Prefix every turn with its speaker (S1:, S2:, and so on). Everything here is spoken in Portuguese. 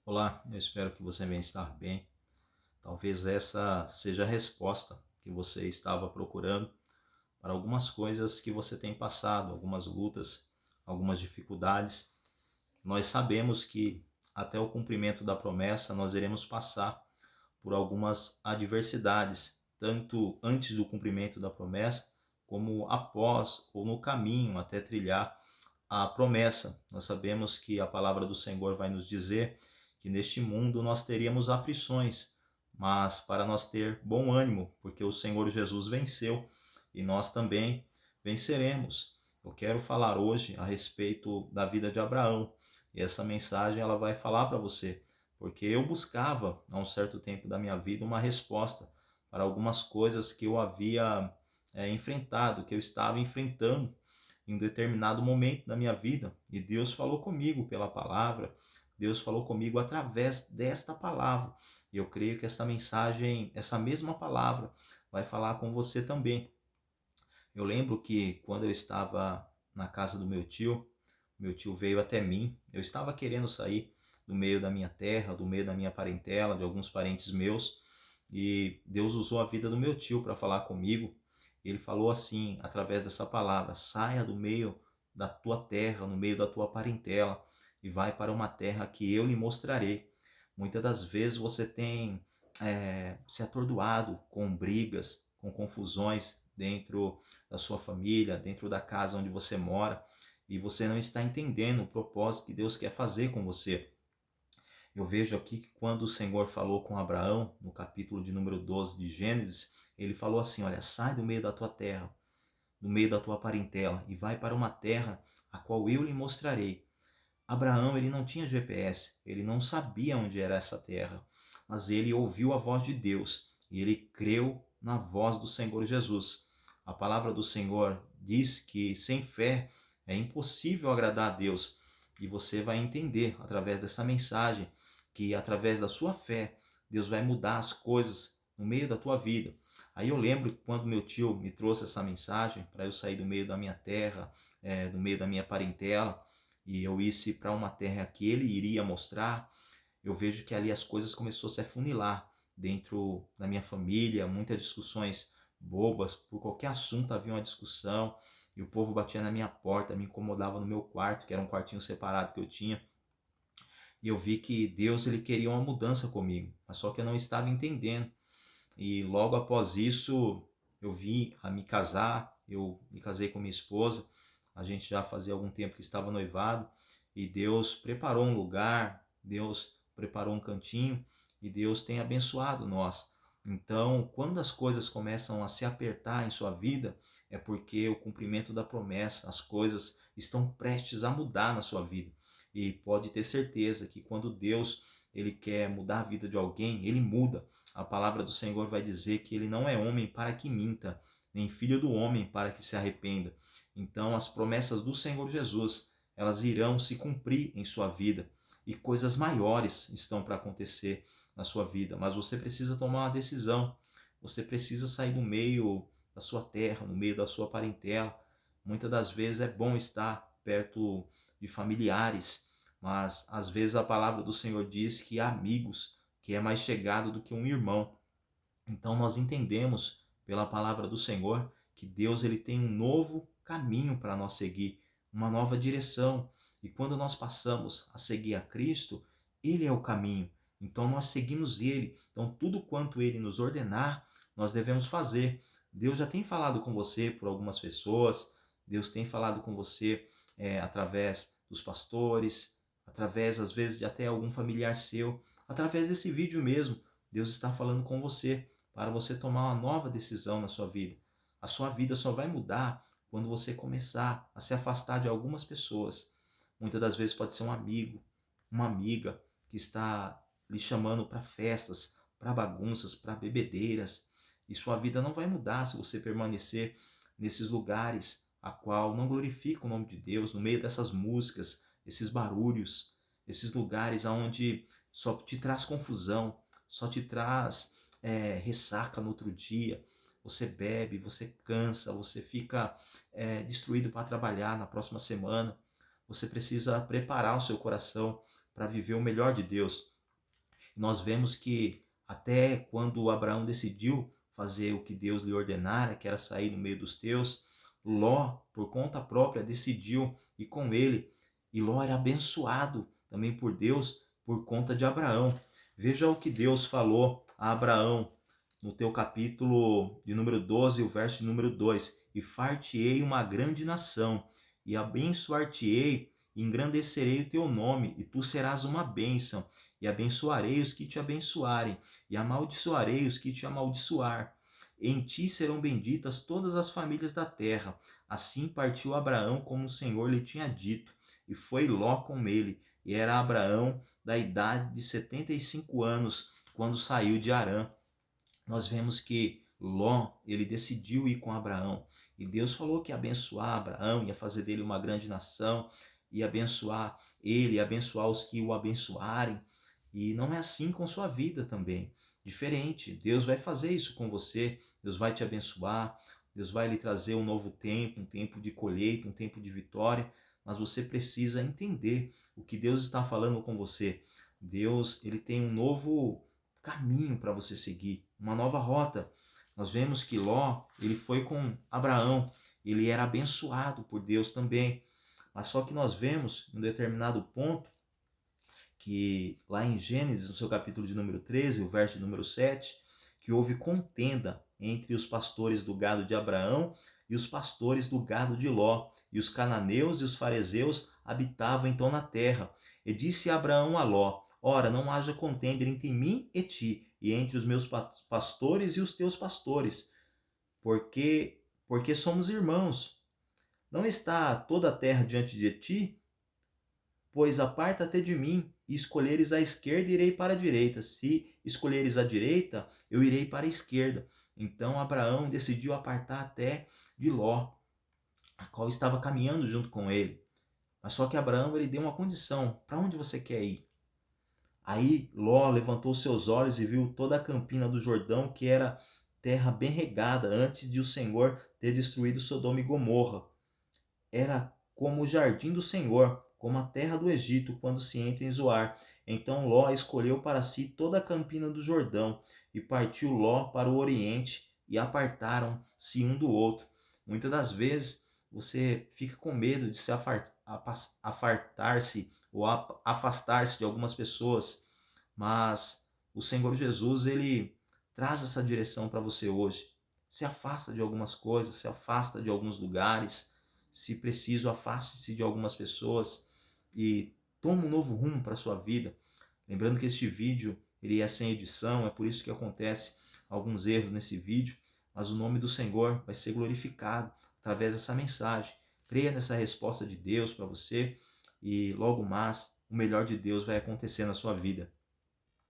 S1: Olá, eu espero que você venha estar bem. Talvez essa seja a resposta que você estava procurando para algumas coisas que você tem passado, algumas lutas, algumas dificuldades. Nós sabemos que até o cumprimento da promessa nós iremos passar por algumas adversidades, tanto antes do cumprimento da promessa, como após ou no caminho até trilhar a promessa. Nós sabemos que a palavra do Senhor vai nos dizer que neste mundo nós teríamos aflições, mas para nós ter bom ânimo, porque o Senhor Jesus venceu e nós também venceremos. Eu quero falar hoje a respeito da vida de Abraão, e essa mensagem ela vai falar para você, porque eu buscava há um certo tempo da minha vida uma resposta para algumas coisas que eu havia enfrentado, que eu estava enfrentando em um determinado momento da minha vida, e Deus falou comigo pela palavra, Deus falou comigo através desta palavra. E eu creio que essa mensagem, essa mesma palavra, vai falar com você também. Eu lembro que quando eu estava na casa do meu tio veio até mim, eu estava querendo sair do meio da minha terra, do meio da minha parentela, de alguns parentes meus, e Deus usou a vida do meu tio para falar comigo. Ele falou assim, através dessa palavra: saia do meio da tua terra, no meio da tua parentela, e vai para uma terra que eu lhe mostrarei. Muitas das vezes você tem se atordoado com brigas, com confusões dentro da sua família, dentro da casa onde você mora, e você não está entendendo o propósito que Deus quer fazer com você. Eu vejo aqui que quando o Senhor falou com Abraão, no capítulo de número 12 de Gênesis, ele falou assim: olha, sai do meio da tua terra, do meio da tua parentela, e vai para uma terra a qual eu lhe mostrarei. Abraão, ele não tinha GPS, ele não sabia onde era essa terra, mas ele ouviu a voz de Deus e ele creu na voz do Senhor Jesus. A palavra do Senhor diz que sem fé é impossível agradar a Deus, e você vai entender através dessa mensagem que através da sua fé Deus vai mudar as coisas no meio da tua vida. Aí eu lembro que quando meu tio me trouxe essa mensagem para eu sair do meio da minha terra, do meio da minha parentela, e eu isse para uma terra que ele iria mostrar, eu vejo que ali as coisas começaram a se afunilar dentro da minha família, muitas discussões bobas, por qualquer assunto havia uma discussão, e o povo batia na minha porta, me incomodava no meu quarto, que era um quartinho separado que eu tinha, e eu vi que Deus ele queria uma mudança comigo, mas só que eu não estava entendendo. E logo após isso, eu vim a me casar, eu me casei com minha esposa, a gente já fazia algum tempo que estava noivado, e Deus preparou um lugar, Deus preparou um cantinho, e Deus tem abençoado nós. Então, quando as coisas começam a se apertar em sua vida, é porque o cumprimento da promessa, as coisas estão prestes a mudar na sua vida. E pode ter certeza que quando Deus ele quer mudar a vida de alguém, ele muda. A palavra do Senhor vai dizer que ele não é homem para que minta, nem filho do homem para que se arrependa. Então, as promessas do Senhor Jesus, elas irão se cumprir em sua vida, e coisas maiores estão para acontecer na sua vida, mas você precisa tomar uma decisão. Você precisa sair do meio da sua terra, no meio da sua parentela. Muitas das vezes é bom estar perto de familiares, mas às vezes a palavra do Senhor diz que há amigos que é mais chegado do que um irmão. Então nós entendemos pela palavra do Senhor que Deus ele tem um novo caminho para nós seguir, uma nova direção. E quando nós passamos a seguir a Cristo, ele é o caminho. Então nós seguimos ele. Então tudo quanto ele nos ordenar, nós devemos fazer. Deus já tem falado com você por algumas pessoas, Deus tem falado com você através dos pastores, através às vezes de até algum familiar seu, através desse vídeo mesmo. Deus está falando com você para você tomar uma nova decisão na sua vida. A sua vida só vai mudar quando você começar a se afastar de algumas pessoas. Muitas das vezes pode ser um amigo, uma amiga que está lhe chamando para festas, para bagunças, para bebedeiras. E sua vida não vai mudar se você permanecer nesses lugares a qual não glorifica o nome de Deus, no meio dessas músicas, esses barulhos, esses lugares aonde só te traz confusão, só te traz ressaca no outro dia. Você bebe, você cansa, você fica destruído para trabalhar na próxima semana. Você precisa preparar o seu coração para viver o melhor de Deus. nós vemos que até quando Abraão decidiu fazer o que Deus lhe ordenara, que era sair no meio dos teus, Ló, por conta própria, decidiu ir com ele. E Ló era abençoado também por Deus por conta de Abraão. Veja o que Deus falou a Abraão no teu capítulo de número 12, o verso de número 2. E far-te-ei uma grande nação, e abençoar-te-ei, e engrandecerei o teu nome, e tu serás uma bênção, e abençoarei os que te abençoarem, e amaldiçoarei os que te amaldiçoar. Em ti serão benditas todas as famílias da terra. Assim partiu Abraão como o Senhor lhe tinha dito, e foi Ló com ele, e era Abraão da idade de 75 anos, quando saiu de Harã. Nós vemos que Ló, ele decidiu ir com Abraão, e Deus falou que ia abençoar Abraão, ia fazer dele uma grande nação, ia abençoar ele, ia abençoar os que o abençoarem, e não é assim com sua vida também. Diferente, Deus vai fazer isso com você, Deus vai te abençoar, Deus vai lhe trazer um novo tempo, um tempo de colheita, um tempo de vitória, mas você precisa entender o que Deus está falando com você. Deus, ele tem um novo caminho para você seguir, uma nova rota. Nós vemos que Ló, ele foi com Abraão, ele era abençoado por Deus também. Mas só que nós vemos, em um determinado ponto, que lá em Gênesis, no seu capítulo de número 13, o verso de número 7, que houve contenda entre os pastores do gado de Abraão e os pastores do gado de Ló. E os cananeus e os fariseus habitavam então na terra. E disse Abraão a Ló: Ora, não haja contenda entre mim e ti, e entre os meus pastores e os teus pastores, porque somos irmãos. Não está toda a terra diante de ti? Pois aparta-te de mim, e escolheres a esquerda, irei para a direita. Se escolheres a direita, eu irei para a esquerda. Então Abraão decidiu apartar até de Ló, a qual estava caminhando junto com ele. Mas só que Abraão ele deu uma condição: para onde você quer ir? Aí Ló levantou seus olhos e viu toda a campina do Jordão, que era terra bem regada, antes de o Senhor ter destruído Sodoma e Gomorra. Era como o jardim do Senhor, como a terra do Egito, quando se entra em Zoar. Então Ló escolheu para si toda a campina do Jordão, e partiu Ló para o oriente, e apartaram-se um do outro. Muitas das vezes você fica com medo de se afastar-se ou afastar-se de algumas pessoas, mas o Senhor Jesus, ele traz essa direção para você hoje. Se afasta de algumas coisas, se afasta de alguns lugares. Se preciso, afaste-se de algumas pessoas e tome um novo rumo para a sua vida. Lembrando que este vídeo ele é sem edição, é por isso que acontece alguns erros nesse vídeo, mas o nome do Senhor vai ser glorificado através dessa mensagem. Creia nessa resposta de Deus para você e logo mais o melhor de Deus vai acontecer na sua vida.